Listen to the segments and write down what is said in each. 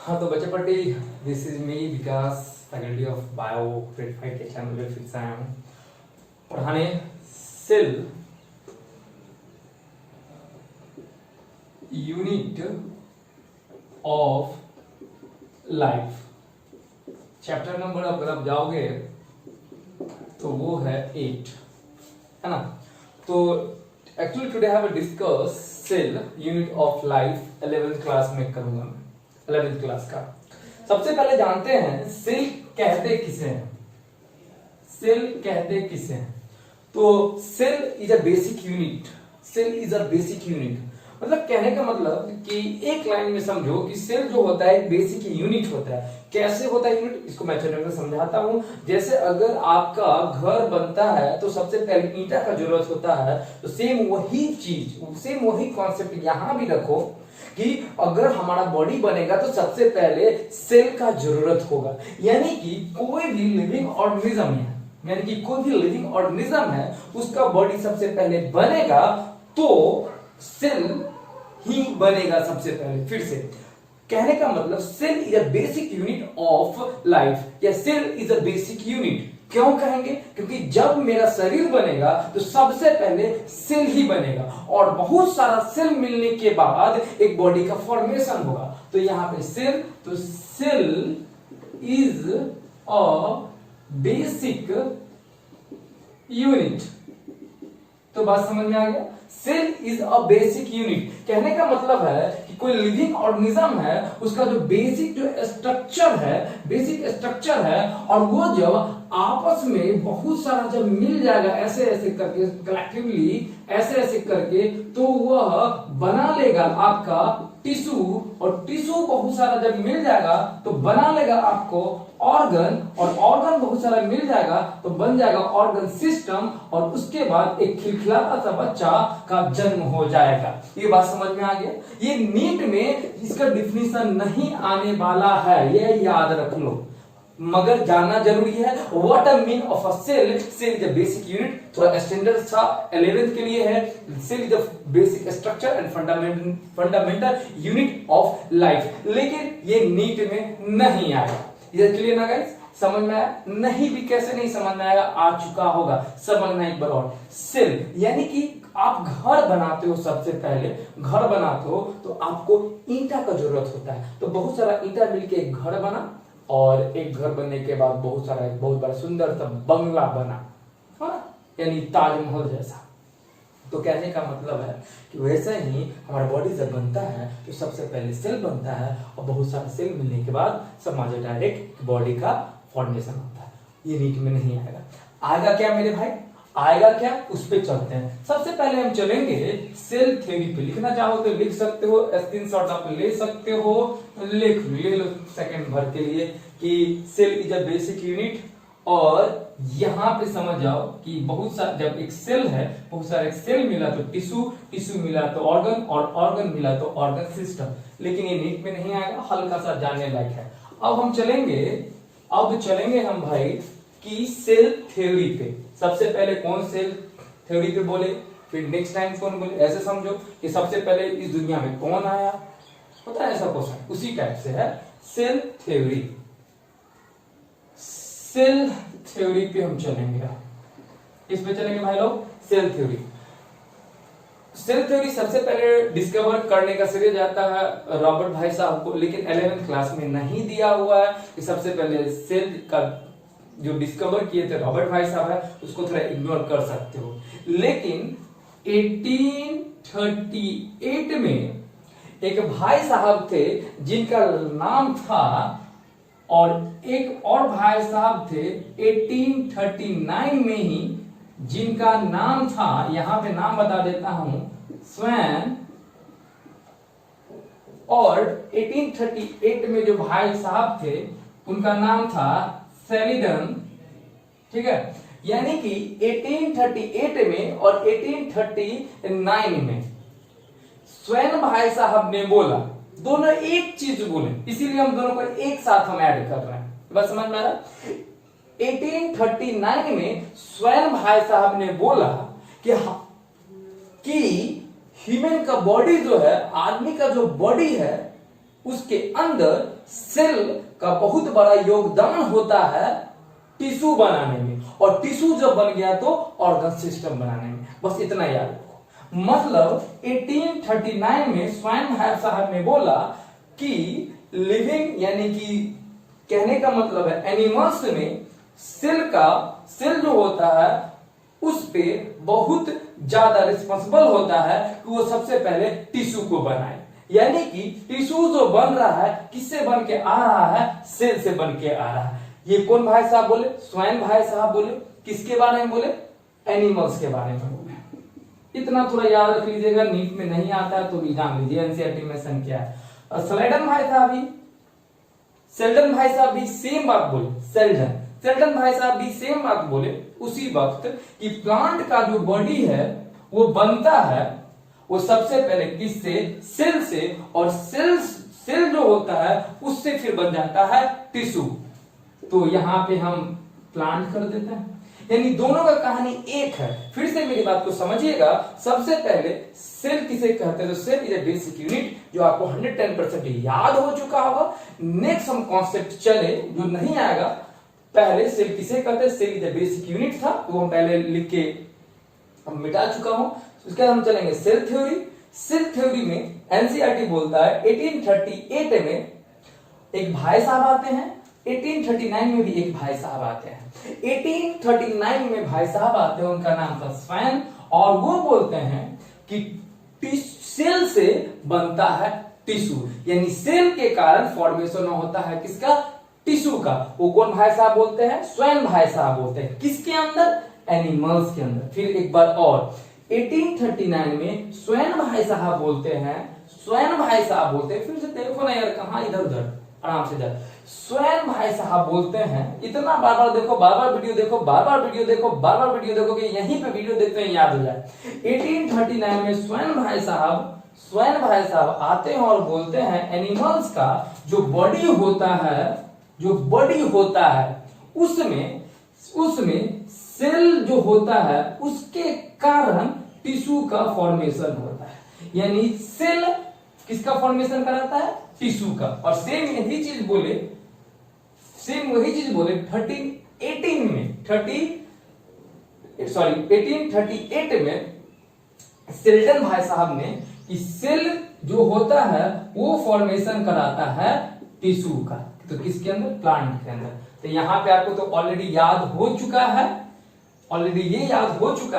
हाँ तो बच्चे पट्टी, this is me Vikas, faculty of bio grade 5 के चैनल पे फिर से आया हूँ पढ़ाने cell unit of life. Chapter number अगर आप जाओगे तो वो है 8, है ना। तो actually today have discuss cell unit of life 11th class में करूंगा मैं, 11th क्लास का। सबसे पहले जानते हैं सेल कहते किसे हैं। सेल कहते किसे हैं? तो cell is a basic unit. Cell is a basic unit मतलब कहने का मतलब कि एक लाइन में समझो कि सेल जो होता है एक बेसिक यूनिट होता है। कैसे होता है यूनिट, इसको मैं चैप्टर में समझाता हूं। जैसे अगर आपका घर बनता है तो सबसे पहले ईंटा का जरूरत होता है, तो सेम वही चीज, सेम वही कॉन्सेप्ट यहां भी रखो कि अगर हमारा बॉडी बनेगा तो सबसे पहले सेल का जरूरत होगा। यानी कि कोई भी लिविंग ऑर्गेनिज्म है, यानी कि कोई भी लिविंग ऑर्गेनिज्म है, उसका बॉडी सबसे पहले बनेगा तो सेल ही बनेगा सबसे पहले। फिर से कहने का मतलब cell is a basic unit of life, या cell is a basic unit. क्यों कहेंगे? क्योंकि जब मेरा शरीर बनेगा तो सबसे पहले सेल ही बनेगा, और बहुत सारा सेल मिलने के बाद एक बॉडी का फॉर्मेशन होगा। तो यहां पे सेल, तो cell is a basic unit. तो बात समझ में आ गया। Cell is a basic unit कहने का मतलब है कि कोई लिविंग ऑर्गेनिज्म है, उसका जो बेसिक जो स्ट्रक्चर है, बेसिक स्ट्रक्चर है, और वो जब आपस में बहुत सारा जब मिल जाएगा ऐसे ऐसे करके, कलेक्टिवली ऐसे ऐसे करके, तो वह बना लेगा आपका टिश्यू, और टिश्यू बहुत सारा जब मिल जाएगा तो बना लेगा आपको ऑर्गन, और ऑर्गन बहुत सारा मिल जाएगा तो बन जाएगा ऑर्गन सिस्टम, और उसके बाद एक खिलखिलाता सा बच्चा का जन्म हो जाएगा। ये बात समझ में आ गया। ये नीट में इसका डिफिनीशन नहीं आने वाला है, ये याद रख लो, मगर जानना जरूरी है। What a mean of a cell. Cell is a basic unit, थोड़ा स्टैंडर्ड सा 11th के लिए है। Cell is a basic structure and fundamental unit of life. लेकिन ये नीट में नहीं आया। ये क्लियर ना गाइस? समझ में आया? नहीं भी कैसे नहीं समझ में आएगा, आ चुका होगा, समझना एक बार और। सेल यानी कि आप घर बनाते हो, सबसे पहले घर बनाते हो तो आपको ईंटा का जरूरत होता है। तो बहुत सारा ईंटा मिलके एक घर बना, और एक घर बनने के बाद बहुत सारा, एक बहुत बड़ा सुंदर सा बंगला बना, हाँ, यानी ताजमहल जैसा। तो कहने का मतलब है कि वैसे ही हमारा बॉडी जब बनता है तो सबसे पहले सेल बनता है, और बहुत सारे सेल मिलने के बाद समाज डायरेक्ट बॉडी का फॉर्मेशन होता है। ये नीट में नहीं आएगा। आएगा क्या मेरे भाई? आएगा क्या, उस पे चलते हैं। सबसे पहले हम चलेंगे सेल थ्योरी पे। लिखना चाहो तो लिख सकते हो, स्क्रीनशॉट आप ले सकते हो, ले लो सेकंड भर के लिए कि cell is a basic unit. और यहां पे समझ जाओ कि बहुत सारा, जब एक सेल है, बहुत सारे एक मिला तो टिश्यू, टिश्यू मिला तो ऑर्गन, और ऑर्गन मिला तो ऑर्गन सिस्टम। लेकिन ये नीट में नहीं आएगा, हल्का सा जानने लायक है। अब चलेंगे हम भाई कि सेल थ्योरी पे। सबसे पहले कौन सेल थ्योरी पे बोले, फिर नेक्स्ट टाइम कौन बोले, ऐसे समझो कि सबसे पहले इस दुनिया में कौन आया, होता है ऐसा क्वेश्चन, उसी टाइप से है सेल थ्योरी। सेल थ्योरी पे हम चलेंगे, इस पे चलेंगे भाई लोग। सेल थ्योरी, सेल थ्योरी सबसे पहले डिस्कवर करने का श्रेय जाता है रॉबर्ट भाई साहब को, लेकिन 11th क्लास में नहीं दिया हुआ है कि सबसे पहले सेल का जो डिस्कवर किए थे रॉबर्ट भाई साहब है, उसको थोड़ा इग्नोर कर सकते हो। लेकिन 1838 में एक भाई साहब थे जिनका नाम था, और एक और भाई साहब थे 1839 में ही जिनका नाम था, यहां पे नाम बता देता हूं, स्वैन। और 1838 में जो भाई साहब थे उनका नाम था सेलिडन, ठीक है। यानी कि 1838 में और 1839 में स्वैन भाई साहब ने बोला, दोनों एक चीज बोले, इसीलिए हम दोनों को एक साथ हम ऐड कर रहे हैं। बस समझ में आ रहा? 1839 में स्वैन भाई साहब ने बोला कि ह्यूमन का बॉडी जो है, आदमी का जो बॉडी है, उसके अंदर सेल का बहुत बड़ा योगदान होता है टिश्यू बनाने में, और टिश्यू जब बन गया तो ऑर्गन सिस्टम बनाने में। बस इतना याद रखो। मतलब 1839 में स्वाइनहायर साहब ने बोला कि लिविंग यानी कि कहने का मतलब है एनिमल्स में सेल जो होता है उस पे बहुत ज्यादा रिस्पॉन्सिबल होता है कि वो सबसे पहले टिश्यू को बनाए। यानी कि टिश्यू जो बन रहा है किससे बन के आ रहा है? सेल से बन के आ रहा है। ये कौन भाई साहब बोले? स्वाइन भाई साहब बोले। किसके बारे में बोले? एनिमल्स के बारे में बोले। इतना थोड़ा याद रख लीजिएगा, नीट में नहीं आता है तो भी जान लीजिए एनसीईआरटी में सन क्या है। और सेल्डन भाई साहब भी सेम बात बोले। सेल्डन भाई साहब भी सेम बात बोले उसी वक्त कि प्लांट का जो बॉडी है वो बनता है वो सबसे पहले किससे? सेल से, और सेल जो होता है उससे फिर बन जाता है टिश्यू। तो यहां पे हम प्लांट कर देते हैं, यानी दोनों का कहानी एक है। फिर से मेरी बात को समझिएगा। सबसे पहले सेल किसे कहते हैं? तो cell is a basic unit, जो आपको 110% याद हो चुका होगा। नेक्स्ट हम कॉन्सेप्ट चले जो नहीं आएगा। पहले सेल किसे कहते हैं? Cell is a basic unit था, वो हम पहले लिख के हम मिटा चुका हूं। उसके बाद हम चलेंगे सेल थ्योरी। सेल थ्योरी में एनसीईआरटी बोलता है 1838 में एक भाई साहब आते हैं, 1839 में भी एक भाई साहब आते हैं। 1839 में भाई साहब आते हैं, उनका नाम था स्वैन, और वो बोलते हैं कि सेल से बनता है टिश्यू, यानी सेल के कारण फॉर्मेशन होता है किसका? टिश्यू का। वो कौन भाई साहब बोलते हैं? स्वैन भाई साहब बोलते हैं। किसके अंदर? एनिमल्स के अंदर। फिर एक बार और 1839 में स्वैन भाई साहब बोलते हैं, फिर से देखो ना यार, कहां इधर उधर, आराम से जा। स्वैन भाई साहब बोलते हैं, इतना बार बार देखो, बार बार वीडियो देखो, बार बार वीडियो देखो कि यहीं पे वीडियो देखते हैं याद हो जाए। 1839 में स्वैन भाई साहब आते हैं और बोलते हैं एनिमल्स का जो बॉडी होता है उसमें सेल जो होता है उसके कारण टिश्यू का फॉर्मेशन होता है। यानी सेल किसका फॉर्मेशन कराता है? टिश्यू का। और सेम वही चीज बोले 1838 में सेल्डन भाई साहब ने कि सेल जो होता है वो फॉर्मेशन कराता है टिश्यू का। तो किसके अंदर? प्लांट के अंदर। तो यहां पे आपको तो ऑलरेडी याद हो चुका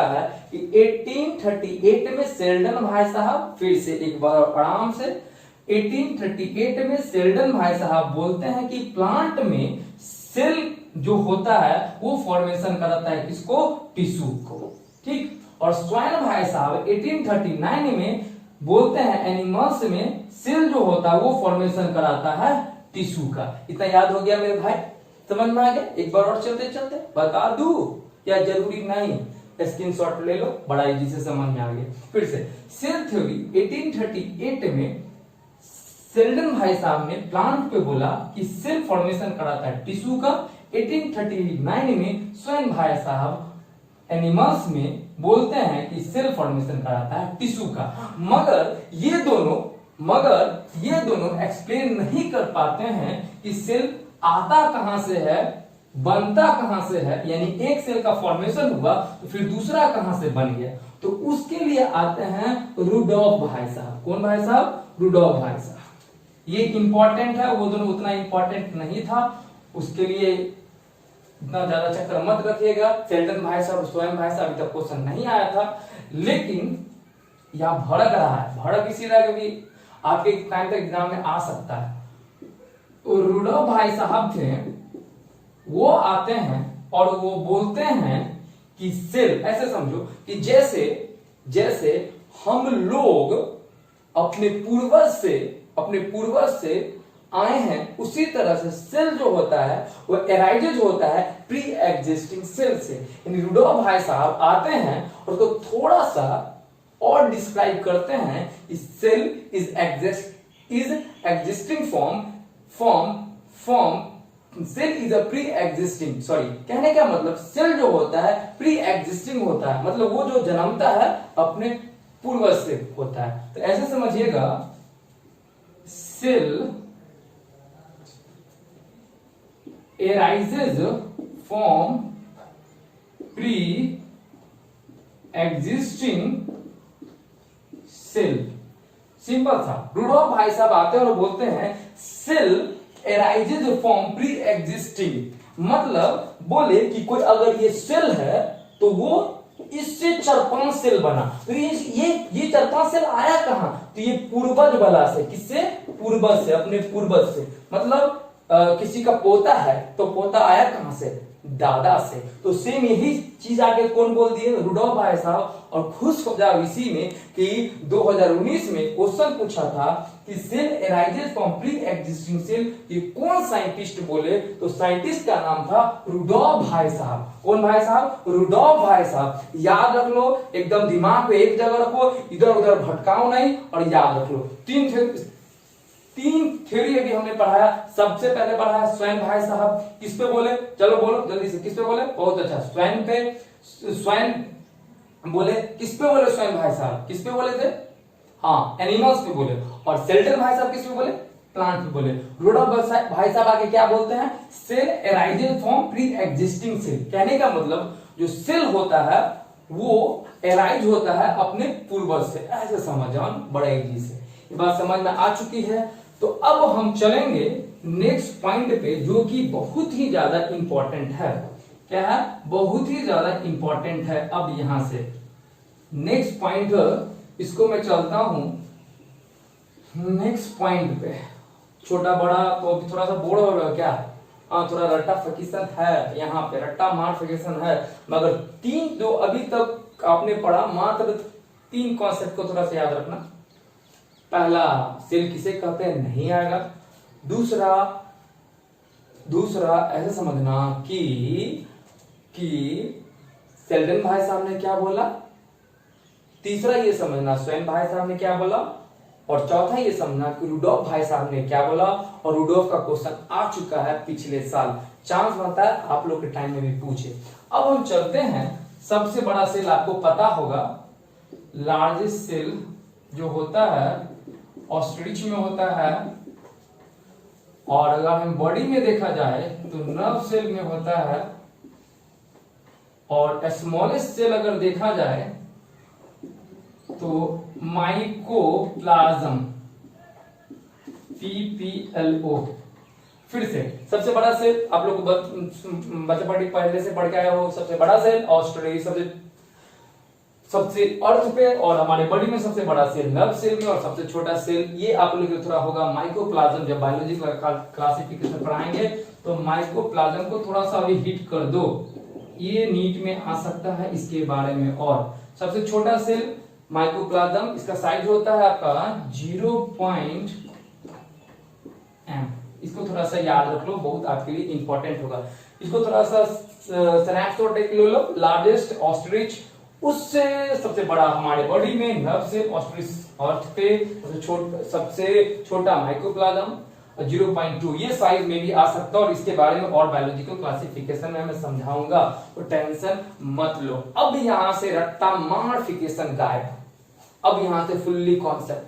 है, कि 1838 में सेल्डन भाई साहब, फिर से एक बार आराम से, 1838 में सेल्डन भाई साहब बोलते हैं कि प्लांट में सेल जो होता है वो फॉर्मेशन कराता है किसको? टिश्यू को। ठीक। और स्वैन भाई साहब 1839 में बोलते हैं एनिमल्स में सेल जो होता है वो फॉर्मेशन कराता है टिश्यू का। इतना याद हो गया मेरे भाई? समझ में आ गया? एक बार और चलते बता दूं या जरूरी नहीं? स्क्रीनशॉट ले लो, बड़ा इजी से समझ में आ गया। फिर से सेल थ्योरी 1838 में सेल्डन भाई साहब ने प्लांट पे बोला कि सेल फॉर्मेशन कराता है टिश्यू का। 1839 में स्वैन भाई साहब एनिमल्स में बोलते हैं कि सेल फॉर्मेशन कराता है टिश्यू का। मगर ये दोनों एक्सप्लेन नहीं कर पाते हैं कि सेल आता कहां से है, बनता कहां से है। यानी एक सेल का फॉर्मेशन हुआ तो फिर दूसरा कहां से बन गया। तो उसके लिए आते हैं रुडोल्फ भाई साहब। कौन भाई साहब? रुडोल्फ भाई साहब। ये इंपॉर्टेंट है, वो दोनों उतना इंपॉर्टेंट नहीं था, उसके लिए इतना ज्यादा चक्कर मत रखिएगा। सेल्डन भाई साहब, स्वयं भाई साहब, अभी तक क्वेश्चन नहीं आया था, लेकिन यह भड़क रहा है, भड़क इसी तरह भी आपके टाइम तक एग्जाम में आ सकता है। तो रुडोल्फ भाई साहब थे, वो आते हैं और वो बोलते हैं कि सेल, ऐसे समझो कि जैसे हम लोग अपने पूर्वज से आए हैं, उसी तरह से सेल जो होता है वो एराइजेज होता है प्री एग्जिस्टिंग सेल से। यानी रुडोल्फ भाई साहब आते हैं और तो थोड़ा सा और डिस्क्राइब करते हैं कि cell is existing form cell is a pre existing, कहने का मतलब सेल जो होता है प्री एग्जिस्टिंग होता है, मतलब वो जो जन्मता है अपने पूर्वज से होता है। तो ऐसे समझिएगा cell arises from pre-existing cell। Simple सा, रुडोल्फ भाई साहब आते हैं और बोलते हैं cell arises from pre existing, मतलब बोले कि कोई अगर ये सेल है तो वो इससे 4-5 सेल बना, तो ये 4-5 सेल आया कहां, तो ये पूर्वज बला से, किससे, पूर्वज से, अपने पूर्वज से, मतलब किसी का पोता है तो पोता आया कहां से, दादा से। तो सेम यही चीज आगे कौन बोल दिए, रुडोल्फ भाई साहब। और खुश हो जाओ इसी में कि 2019 में क्वेश्चन पूछा था कि cell arises from pre existing cell, ये कौन साइंटिस्ट बोले, तो साइंटिस्ट का नाम था रुडोल्फ भाई साहब। कौन भाई साहब, रुडोल्फ भाई साहब। याद रख लो, एकदम दिमाग पे एक जगह रखो, इधर उधर भटकाओ नहीं, और याद रख लो। तीन थ्योरी अभी हमने पढ़ाया। सबसे पहले पढ़ाया स्वयं भाई साहब, किस पे बोले, चलो बोलो जल्दी से, किस पे बोले, बहुत अच्छा, स्वयं पे, स्वयं बोले, किस पे बोले, स्वयं भाई साहब किस पे बोले थे, हाँ एनिमल्स पे बोले। और सेल्टन भाई साहब किस पे बोले, प्लांट पे बोले। रुडोल्फ भाई साहब आगे क्या बोलते हैं, cell arises from pre existing cell. कहने का मतलब जो सेल होता है वो एराइज होता है अपने पूर्वज से, ऐसे समझ जाओ, बड़ा इजी से ये बात समझ में आ चुकी है। तो अब हम चलेंगे नेक्स्ट पॉइंट पे, जो कि बहुत ही ज्यादा इंपॉर्टेंट है। क्या है, बहुत ही ज्यादा इंपॉर्टेंट है। अब यहां से नेक्स्ट पॉइंट, इसको मैं चलता हूं नेक्स्ट पॉइंट पे। छोटा बड़ा तो अभी थोड़ा सा बोर हो रहा क्या, हाँ थोड़ा रट्टा फकीसन है, यहाँ पे रट्टा मार फकीसन है, मगर तीन जो अभी तक आपने पढ़ा, मात्र 3 कॉन्सेप्ट को थोड़ा सा याद रखना। पहला, सेल किसे कहते हैं नहीं आएगा। दूसरा ऐसे समझना कि सेल्टन भाई साहब ने क्या बोला। तीसरा ये समझना स्वयं भाई साहब ने क्या बोला। और चौथा ये समझना कि रुडोल्फ भाई साहब ने क्या बोला। और रुडोल्फ का क्वेश्चन आ चुका है पिछले साल, चांस बनता है आप लोग के टाइम में भी पूछे। अब हम चलते हैं, सबसे बड़ा सेल आपको पता होगा, लार्जेस्ट सेल जो होता है ऑस्ट्रिच में होता है, और अगर हम बॉडी में देखा जाए तो नर्व सेल में होता है, और स्मॉलेस्ट सेल अगर देखा जाए तो माइकोप्लाज्म, PPLO। फिर से सबसे बड़ा सेल आप लोग बच्चे पहले से पढ़ के आए हो, सबसे बड़ा सेल ऑस्ट्रिच, सबसे अर्थ पे, और हमारे बॉडी में सबसे बड़ा सेल नर्व सेल में, और सबसे छोटा सेल ये आप लोग को थोड़ा होगा माइकोप्लाज्म। जब बायोलॉजी क्लासिफिकेशन पढ़ाएंगे तो माइकोप्लाज्म को थोड़ा सा अभी हिट कर दो, ये नीट में आ सकता है इसके बारे में। और सबसे छोटा सेल माइकोप्लाज्म, इसका साइज होता है आपका 0.m। इसको थोड़ा सा याद रख लो, बहुत आपके लिए इंपॉर्टेंट होगा। इसको थोड़ा सा स्नैपशॉट एक ले लो। लार्जेस्ट ऑस्ट्रिच, उससे सबसे बड़ा हमारे बॉडी में नर्व सेल ऑस्ट्रिच अर्थ पे, सबसे छोटा माइकोप्लाज्म 0.2, ये साइज में भी आ सकता है। और इसके बारे में और बायोलॉजिकल क्लासिफिकेशन में मैं समझाऊंगा, तो टेंशन मत लो। अब यहां से रट्टा मारफिकेशन गायब, अब यहां से फुल्ली कॉन्सेप्ट,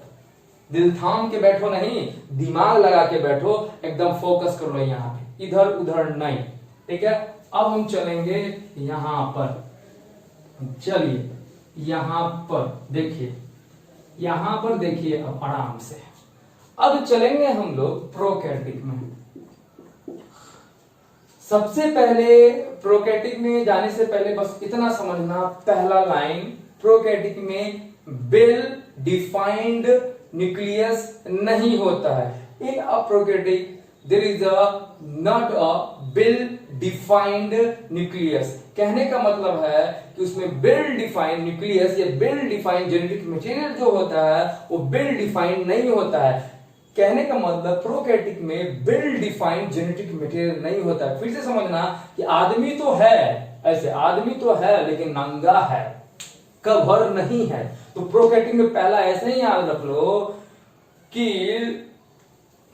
दिल थाम के बैठो नहीं, दिमाग लगा के बैठो, एकदम फोकस कर लो यहाँ पे, इधर उधर नहीं, ठीक है। अब हम चलेंगे यहां पर, चलिए यहां पर देखिए, यहां पर देखिए अब आराम से। अब चलेंगे हम लोग प्रोकैरियोटिक में। सबसे पहले प्रोकैरियोटिक में जाने से पहले बस इतना समझना, पहला लाइन, प्रोकैरियोटिक में वेल डिफाइंड न्यूक्लियस नहीं होता है। In a prokaryotic there is not a well defined nucleus. कहने का मतलब है कि उसमें वेल डिफाइंड न्यूक्लियस या वेल डिफाइंड जेनेटिक मटेरियल जो होता है वो वेल डिफाइंड नहीं होता है। कहने का मतलब प्रोकैरियोटिक में वेल डिफाइंड जेनेटिक मटेरियल नहीं होता है। फिर से समझना कि आदमी तो है, ऐसे आदमी तो है लेकिन नंगा है, कवर नहीं है। तो प्रोकैरियोटिक में पहला ऐसे ही याद रख लो कि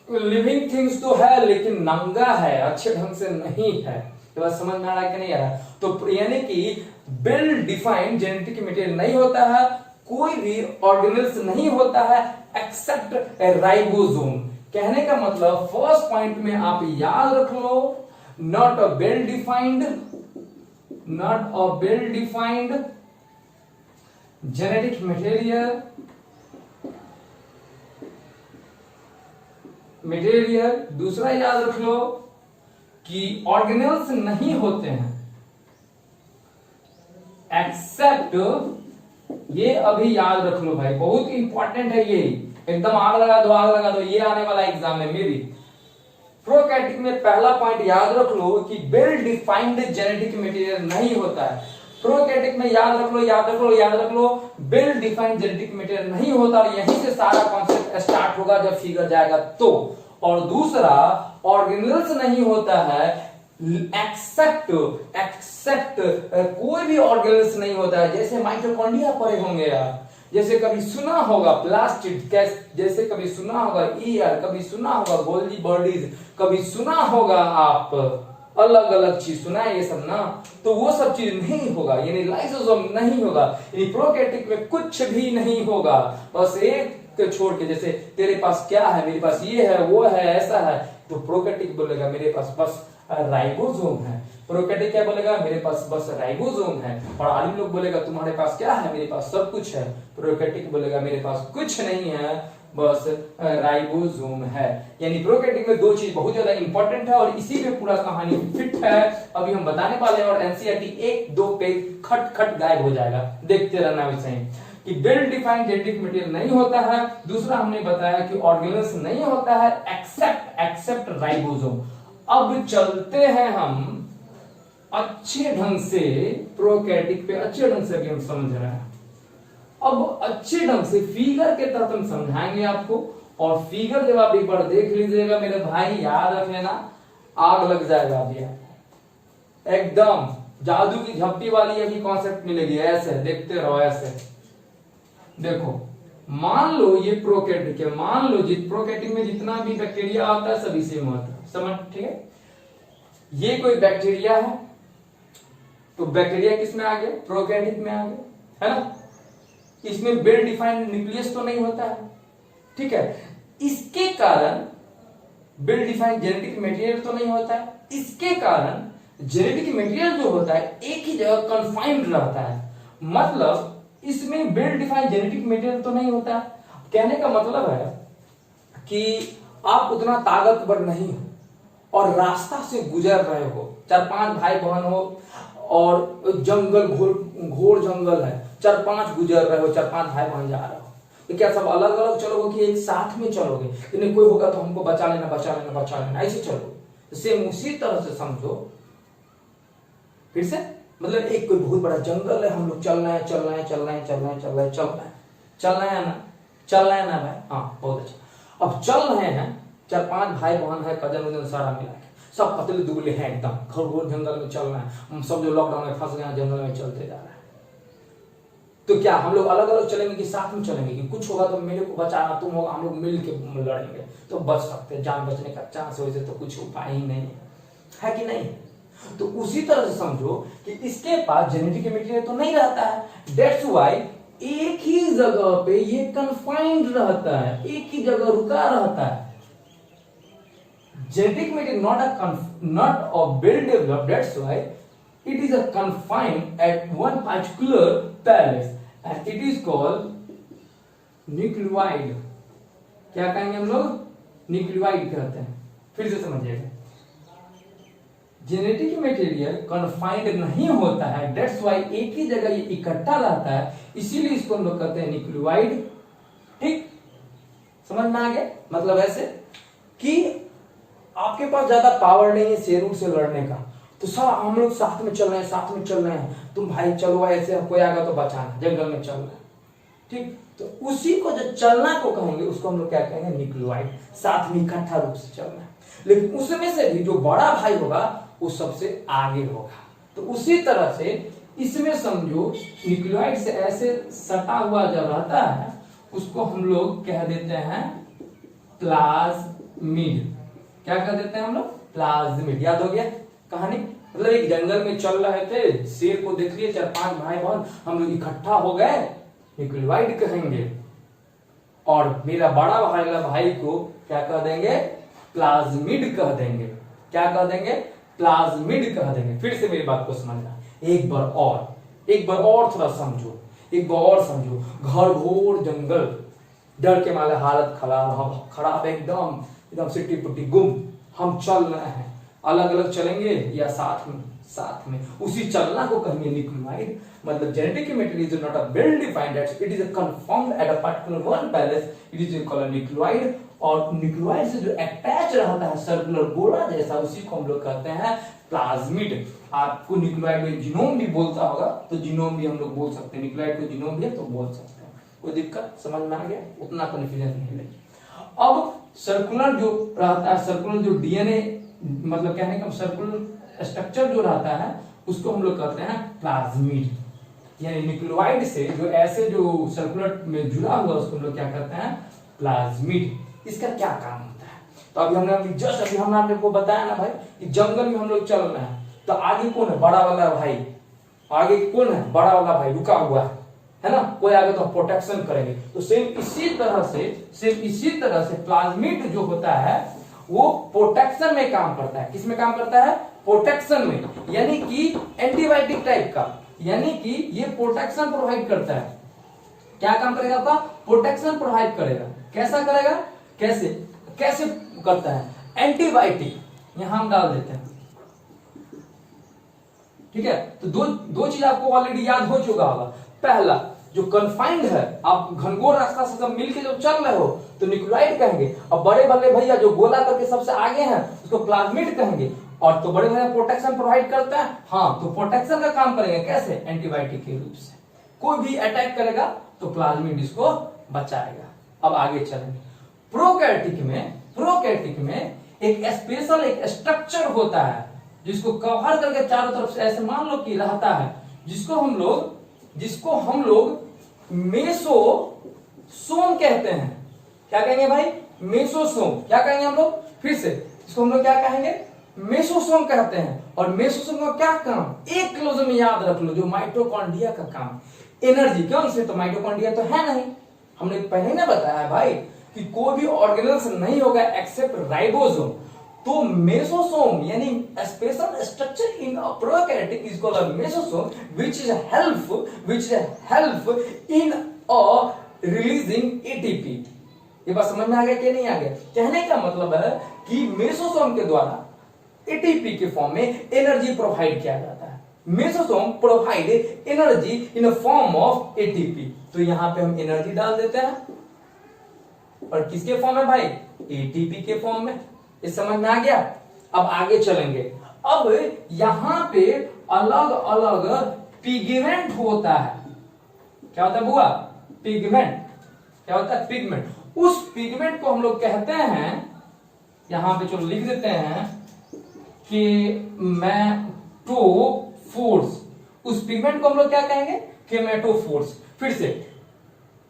लिविंग थिंग्स तो है लेकिन नंगा है, अच्छे ढंग से नहीं है। तो बस समझ में आ रहा है कि नहीं आ रहा। तो यानी कि वेल डिफाइंड जेनेटिक मटेरियल नहीं होता है, कोई भी ऑर्गेनेल्स नहीं होता है एक्सेप्ट राइबोसोम। कहने का मतलब फर्स्ट पॉइंट में आप याद रख लो, not a well defined, not a well defined genetic material, दूसरा याद रख लो कि ऑर्गेनल्स नहीं होते हैं एक्सेप्ट, ये अभी याद रख लो भाई, बहुत इंपॉर्टेंट है ये, एकदम आग लगा दो, आग लगा दो, ये आने वाला एग्जाम में मेरी। प्रोकैरियोटिक में पहला पॉइंट याद रख लो कि वेल डिफाइंड जेनेटिक मटेरियल नहीं होता है। प्रोकैरियोटिक में याद रख लो, याद रख लो, याद रख लो, वेल डिफाइंड जेनेटिक मटेरियल नहीं होता, और यहीं से सारा कॉन्सेप्ट स्टार्ट होगा जब फिगर जाएगा तो। और दूसरा, ऑर्गेनल्स नहीं होता है एक्सेप्ट, कोई भी ऑर्गेनल्स नहीं होता है, जैसे माइटोकॉन्ड्रिया पढ़े होंगे यार, जैसे कभी सुना होगा प्लास्टिड, जैसे कभी सुना होगा ईयर, कभी सुना होगा गोल्गी बॉडीज, कभी सुना होगा आप अलग अलग चीज सुना है ये सब ना, तो वो सब चीज नहीं होगा, यानी लाइसोसोम नहीं होगा, यानी प्रोकैरियोटिक में कुछ भी नहीं होगा, बस एक छोड़ के, जैसे तेरे पास क्या है, मेरे पास ये है, वो है, ऐसा है, तो प्रोकैरियोटिक बोलेगा मेरे पास बस राइबोसोम है। प्रोकैरियोटिक क्या बोलेगा, मेरे पास बस राइबोसोम है। और आलिम लोग बोलेगा तुम्हारे पास क्या है, मेरे पास सब कुछ है। प्रोकैरियोटिक बोलेगा मेरे पास कुछ नहीं है, बस राइबोसोम है। यानी प्रोकैरियोटिक में दो चीज बहुत ज्यादा इंपॉर्टेंट है, और इसी पे पूरा कहानी फिट है, अभी हम बताने वाले हैं। और एनसीईआरटी एक दो पेज खट खट गायब हो जाएगा, देखते रहना वैसे ही कि वेल डिफाइंड जेनेटिक मटेरियल नहीं होता है। दूसरा हमने बताया कि ऑर्गेनल्स नहीं होता है एक्सेप्ट राइबोसोम। अब चलते हैं हम अच्छे ढंग से प्रोकैरियोटिक पे, अच्छे ढंग से भी हम समझ रहे हैं। अब अच्छे ढंग से फिगर के तहत हम समझाएंगे आपको, और फिगर जब आप एक बार देख लीजिएगा मेरे भाई, याद रख लेना, आग लग जाएगा अभी आपको, एकदम जादू की झप्पी वाली अभी कॉन्सेप्ट मिलेगी। ऐसे देखते रहो, ऐसे देखो, मान लो ये प्रोकैरियोटिक है, मान लो प्रोकैरियोटिक में जितना भी बैक्टीरिया आता है सभी सेम होता है, समझ, ठीक है। ये कोई बैक्टीरिया है, तो बैक्टीरिया किस में आ गया, प्रोकैरियोटिक में आ गया, है ना। इसमें वेल डिफाइंड न्यूक्लियस तो नहीं होता है, ठीक है। इसके कारण वेल डिफाइंड जेनेटिक मटेरियल तो नहीं होता है, इसके कारण जेनेटिक मटेरियल जो होता है एक ही जगह कन्फाइंड रहता है, मतलब इसमें वेल डिफाइंड जेनेटिक मटेरियल तो नहीं होता। कहने का मतलब है कि आप उतना ताकतवर नहीं हो और रास्ता से गुजर रहे हो, 4-5 भाई बहन हो और जंगल, घोर जंगल है, 4-5 गुजर रहे हो, 4-5 भाई बहन जा रहे हो, तो क्या सब अलग अलग चलोगे कि एक साथ में चलोगे, कि कोई होगा तो हमको बचा लेना, बचा लेना, बचा लेना, ऐसे चलोगे। सेम उसी तरह से समझो, फिर से मतलब एक कोई बहुत बड़ा जंगल है, हम लोग चलना है, चलना है, चलना है, चलना है, चलना है, चलना है, चलना है ना, चलना है ना भाई, हाँ बहुत अच्छा। अब चल रहे हैं, 4-5 भाई बहन है, कजन उजन सारा मिला के, सब पतले दुबले हैं एकदम, घोर जंगल में चल रहे हैं, हम सब जो लॉकडाउन में फंस गए हैं जंगल में चलते जा रहे हैं। तो क्या हम लोग अलग अलग चलेंगे कि साथ में चलेंगे, कि कुछ होगा तो मेरे को बचाना, तुम होगा, हम लोग मिल के लड़ेंगे तो बच सकते हैं, जान बचने का चांस, वैसे तो कुछ उपाय ही नहीं है कि नहीं। तो उसी तरह से समझो कि इसके पास जेनेटिक मटेरियल तो नहीं रहता है, दैट्स व्हाई एक ही जगह पे ये कन्फाइंड रहता है, एक ही जगह रुका रहता है। Genetic material not a well developed, that's why it is a confined at one particular place and it is called nucleoid. क्या कहेंगे हम लोग, न्यूक्लियोइड कहते हैं। फिर से समझिएगा, जेनेटिक मटेरियल कन्फाइंड नहीं होता है, दैट्स व्हाई एक ही जगह ये इकट्ठा रहता है, इसीलिए इसको हम लोग कहते हैं न्यूक्लियोइड। ठीक, समझ में आ गया। मतलब ऐसे कि आपके पास ज्यादा पावर नहीं है शेरों से लड़ने का, तो सब हम लोग साथ में चल रहे हैं, साथ में चल रहे हैं, तुम भाई चलो, ऐसे कोई आएगा तो बचाना, जंगल में चलना है। ठीक, तो उसी को जो चलना को कहेंगे उसको हम लोग क्या कहेंगे, न्यूक्लियोइड, साथ में इकट्ठा रूप से चलना है। लेकिन उसमें से भी जो बड़ा भाई होगा वो सबसे आगे होगा। तो उसी तरह से इसमें समझो न्यूक्लियोइड से ऐसे सटा हुआ जब रहता है उसको हम लोग कह देते हैं प्लाज्मिड। क्या कह देते हैं हम लोग, प्लाज्मिड। याद हो गया कहानी। मतलब एक जंगल में चल रहे थे, शेर को देख लिए 4-5 भाई बहन, हम लोग इकट्ठा हो गए, न्यूक्लियोइड कहेंगे। और मेरा बड़ा वाला भाई को क्या कह देंगे, प्लाज्मिड कह देंगे। क्या कह देंगे, प्लाज्मिड कह देंगे। फिर से मेरी बात को समझना एक बार और थोड़ा समझो, एक बार और समझो। घर घोर जंगल, डर के मारे हालत खराब एकदम एकदम सिट्टी पुट्टी गुम। हम चल रहे हैं, अलग अलग चलेंगे या साथ में उसी चलना को कहेंगे न्यूक्लियोइड। मतलब genetic material is not a well defined that it is a confirmed at a particular one palace, it is called nucleoid. और न्यूक्लियोइड से जो अटैच रहता है सर्कुलर गोला जैसा, उसी को हम लोग कहते हैं प्लाज्मिड। आपको न्यूक्लियोइड में जीनोम भी बोलता होगा, तो जीनोम भी हम लोग बोल सकते हैं, न्यूक्लियोइड को जीनोम भी है तो बोल सकते हैं। कोई दिक्कत समझ में आ गया, उतना कन्फ्यूजन नहीं लगी। अब सर्कुलर जो रहता है, सर्कुलर जो डीएनए मतलब कहने का सर्कुलर स्ट्रक्चर जो रहता है उसको हम लोग कहते हैं प्लाज्मिड। यानी न्यूक्लियोइड से जो ऐसे जो सर्कुलर में जुड़ा हुआ उसको हम लोग क्या कहते हैं, प्लाज्मिड। इसका क्या काम होता है, तो अभी हमने आपको बताया ना भाई कि जंगल में हम लोग चल रहे हैं, तो आगे कौन है, बड़ा वाला भाई। आगे कौन है, बड़ा वाला भाई रुका हुआ है ना, कोई आगे तो प्रोटेक्शन करेंगे। तो सेम इसी तरह से प्लाज्मिड जो होता है वो प्रोटेक्शन में काम करता है। किसमें काम करता है, प्रोटेक्शन में, यानी कि एंटीबायोटिक टाइप का, यानी कि ये प्रोटेक्शन प्रोवाइड करता है। क्या काम करेगा आपका, प्रोटेक्शन प्रोवाइड करेगा। कैसा करेगा, कैसे करता है, एंटीबायोटिक यहां हम डाल देते हैं। ठीक है, तो दो चीज आपको ऑलरेडी याद हो चुका होगा। पहला जो कन्फाइंड है, आप घनघोर रास्ता से सब मिलके जब चल रहे हो तो न्यूक्लियोइड कहेंगे, और बड़े वाले भैया जो गोला करके सबसे आगे हैं उसको प्लाज्मिड कहेंगे। और तो बड़े भैया प्रोटेक्शन प्रोवाइड करता है, हाँ, तो प्रोटेक्शन का काम करेंगे कैसे, एंटीबायोटिक के रूप से। कोई भी अटैक करेगा तो प्लाज्मिड इसको बचाएगा। अब आगे चलेंगे। प्रोकैरियोटिक में एक स्पेशल एक स्ट्रक्चर होता है जिसको कवर करके चारों तरफ से ऐसे मान लो कि रहता है, जिसको हम लोग मेसोसोम कहते हैं। क्या कहेंगे भाई, मेसोसोम। क्या कहेंगे हम लोग, फिर से इसको हम लोग क्या कहेंगे, मेसोसोम कहते हैं। और मेसोसोम का क्या काम, एक क्लोज में याद रख लो, जो माइटोकॉन्ड्रिया का काम, एनर्जी। क्यों, इसमें तो माइटोकॉन्ड्रिया तो है नहीं, हमने पहले ना बताया है भाई कि कोई भी ऑर्गेनल्स नहीं होगा एक्सेप्ट राइबोसोम। तो मेसोसोम यानी special structure in a prokaryotic is called a mesosome which is help in a releasing ATP। ये बात समझ में आ गया कि नहीं आ गया। कहने का मतलब है कि मेसोसोम के द्वारा एटीपी के फॉर्म में एनर्जी प्रोवाइड किया जाता है। Mesosome provide energy in form of ATP. तो यहां पे हम एनर्जी डाल देते हैं, और किसके फॉर्म में भाई, एटीपी के फॉर्म में। ये समझ में आ गया। अब आगे चलेंगे। अब यहां पे अलग अलग पिगमेंट होता है। क्या होता है बुआ, पिगमेंट। क्या होता है, पिगमेंट। उस पिगमेंट को हम लोग कहते हैं, यहां पे चलो लिख देते हैं कि केमेटोफोर्स। उस पिगमेंट को हम लोग क्या कहेंगे, केमेटोफोर्स। फिर से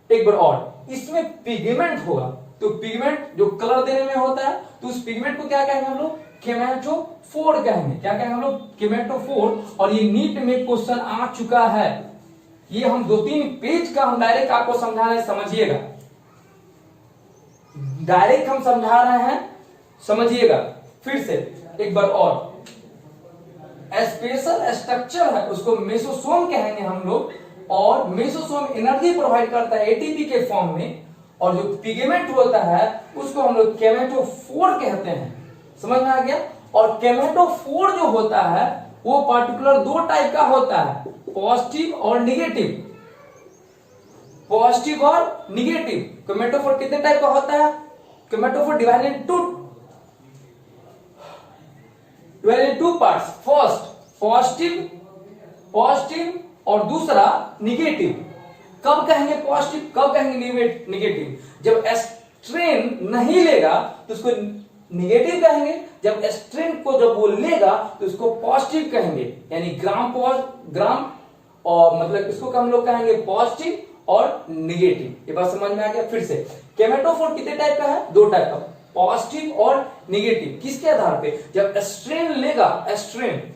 एक बार और, इसमें पिगमेंट होगा तो पिगमेंट जो कलर देने में होता है, तो उस पिगमेंट को क्या कहेंगे हम लोग, केमेटोफोर कहेंगे। क्या कहेंगे हम लोग, केमेटोफोर। और ये नीट में क्वेश्चन आ चुका है, ये हम 2-3 पेज का हम डायरेक्ट आपको समझा रहे हैं, समझिएगा। डायरेक्ट हम समझा रहे हैं, समझिएगा। फिर से एक बार और, स्पेशल स्ट्रक्चर है उसको मेसोसोम कहेंगे हम लोग। और मेसोसोम एनर्जी प्रोवाइड करता है एटीपी के फॉर्म में, और जो पिगमेंट होता है उसको हम लोग केमेटोफोर कहते हैं। समझ में आ गया। और केमेटोफोर जो होता है वो पार्टिकुलर 2 टाइप का होता है, पॉजिटिव और निगेटिव। पॉजिटिव और निगेटिव। केमेटोफोर कितने टाइप का होता है, chromatophore divided in two parts. First positive और दूसरा निगेटिव। कब कहेंगे पॉजिटिव, कब कहेंगे निगेटिव, जब एस्ट्रेन नहीं लेगा तो उसको निगेटिव कहेंगे, जब एस्ट्रेन को जब वो लेगा तो उसको पॉजिटिव कहेंगे। यानी ग्राम और मतलब इसको हम लोग कहेंगे पॉजिटिव और निगेटिव। ये बात समझ में आ गया। फिर से केमेटोफोर कितने टाइप का है, 2 टाइप का, पॉजिटिव और निगेटिव। किसके आधार पे, जब एस्ट्रेन लेगा, एस्ट्रेन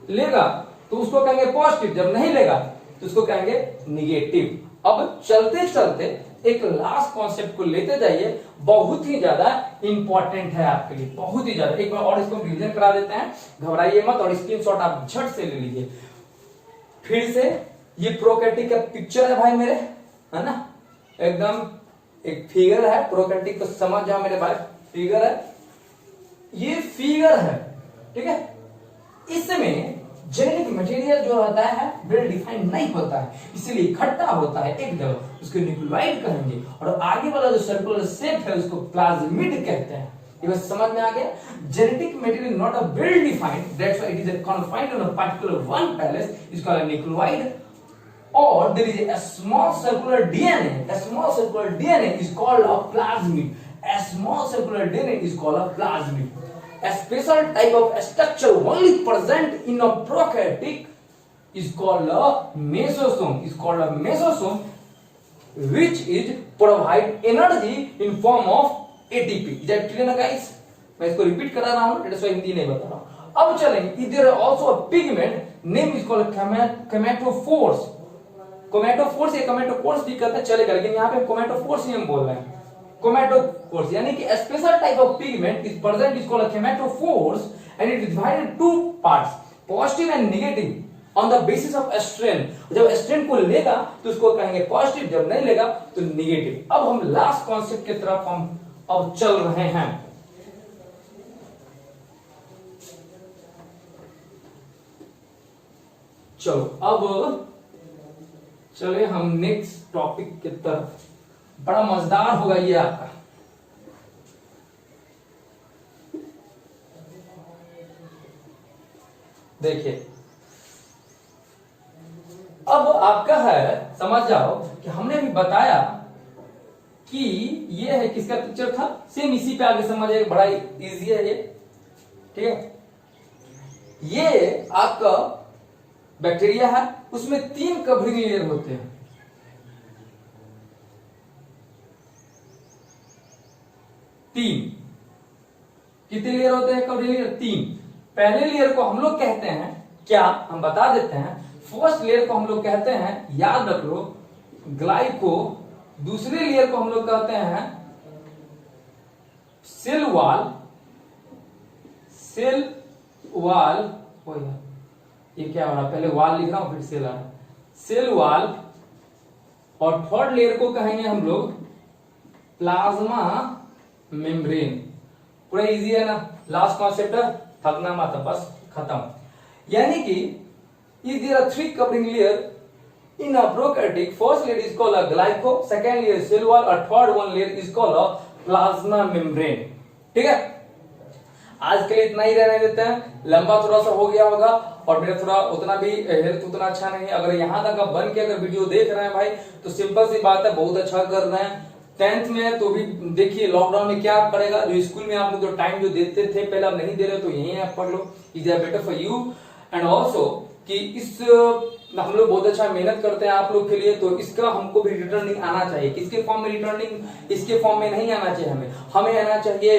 लेगा तो उसको कहेंगे पॉजिटिव, जब नहीं लेगा तो उसको कहेंगे निगेटिव। अब चलते चलते एक लास्ट कॉन्सेप्ट को लेते जाइए, बहुत ही ज्यादा इंपॉर्टेंट है आपके लिए, बहुत ही ज्यादा। एक बार और इसको रिवीजन करा देते हैं, घबराइए मत और स्क्रीनशॉट आप झट से ले लीजिए। फिर से ये प्रोकैरियोट का पिक्चर है भाई मेरे, है ना, एकदम एक फिगर है, प्रोकैरियोट को समझ जाओ मेरे भाई, फिगर है, ये फिगर है, ठीक है। इसमें जेनेटिक मटेरियल जो होता है वेल डिफाइंड नहीं होता है, इसीलिए इकट्ठा होता है एक जगह, उसको न्यूक्लियोइड कहेंगे, और आगे वाला जो सर्कुलर शेप है उसको प्लाज्मिड कहते हैं। ये बस समझ में आ गया। Genetic material not a well defined, that's why it is confined on a particular one palace, is called a nucleoid, or there is a small circular DNA. A small circular DNA is called a plasmid. A small circular DNA is called a plasmid. A special type of structure only present in a prokaryotic is called a mesosome. Is called a mesosome, which is provide energy in form of ATP. Is that clear, guys? मैं इसको repeat करा रहा हूँ, that's why Hindi नहीं बता रहा हूँ। अब चलेंगे, there are also a pigment name is called chromatophores. Chromatophores या क्रोमैटोफोर्स भी कहते हैं, चलेगा, लेकिन यहाँ पे क्रोमैटोफोर्स ही हम बोल रहे हैं। क्रोमैटोफोर्स यानी कि special type of pigment is present, is called chromatophores, and it is divided in two parts, positive and negative on the basis of stain. जब एस्ट्रेन को लेगा तो उसको कहेंगे पॉजिटिव, जब नहीं लेगा तो नेगेटिव। अब हम लास्ट कॉन्सेप्ट की तरफ हम अब चल रहे हैं। चलो अब चले हम नेक्स्ट टॉपिक की तरफ, बड़ा मजेदार होगा ये आपका। देखिए अब आपका है, समझ जाओ कि हमने भी बताया कि ये है, किसका पिक्चर था, सेम इसी पे आगे समझ, बड़ा इजी है ये, ठीक है। ये आपका बैक्टीरिया है, उसमें 3 कवरिंग लेयर होते हैं, 3। कितने लेयर होते हैं कवरिंग लेयर? 3। पहले लेयर को हम लोग कहते हैं क्या, हम बता देते हैं। फर्स्ट लेयर को हम लोग कहते हैं, याद रख लो, ग्लाइको। दूसरे लेयर को हम लोग कहते हैं सेल वॉल, सेल वॉल, ये क्या हो रहा, पहले वॉल लिख रहा हूं फिर सेल आ रहा, सेल वॉल। और थर्ड लेयर को कहेंगे हम लोग प्लाज्मा मेम्ब्रेन। पूरा इजी है ना, लास्ट कॉन्सेप्ट है, थकना मत, बस खत्म। यानी कि if there are 3 covering layer in a prokaryotic, first layer is called a glyco, second layer cell wall, और third one layer is called a plasma membrane. ठीक है, आज के लिए इतना ही रहने देते हैं, लंबा थोड़ा सा हो गया होगा और मेरा थोड़ा उतना भी हेल्थ उतना अच्छा नहीं है। अगर यहां तक आप बन के अगर वीडियो देख रहे हैं भाई तो सिंपल सी बात है, बहुत अच्छा कर रहे हैं। 10th में है तो भी देखिए लॉकडाउन में क्या पड़ेगा, जो स्कूल में आप लोग जो टाइम जो देते थे पहले आप नहीं दे रहे, तो यही आप पढ़ लो, is better for you. And also कि इस हम लोग बहुत अच्छा मेहनत करते हैं आप लोग के लिए, तो इसका हमको भी रिटर्निंग आना चाहिए। किसके फॉर्म में रिटर्निंग? इसके फॉर्म में नहीं आना चाहिए, हमें आना चाहिए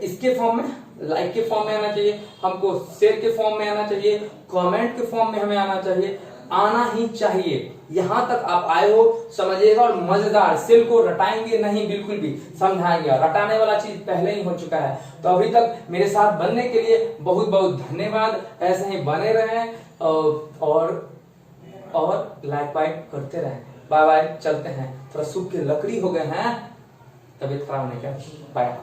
इसके फॉर्म में, लाइक के फॉर्म में आना चाहिए, हमको शेयर के फॉर्म में आना चाहिए, कमेंट के फॉर्म में हमें आना चाहिए, आना ही चाहिए। यहां तक आप आए हो, समझिएगा, और मजेदार, सेल को रटाएंगे नहीं, बिल्कुल भी समझाएंगे। रटाने वाला चीज पहले ही हो चुका है। तो अभी तक मेरे साथ बनने के लिए बहुत बहुत धन्यवाद, ऐसे ही बने रहें और लाइक वाइक करते रहें। बाय बाय, चलते हैं, थोड़ा सूख के लकड़ी हो गए हैं, तबीयत खराब नहीं क्या, बाय।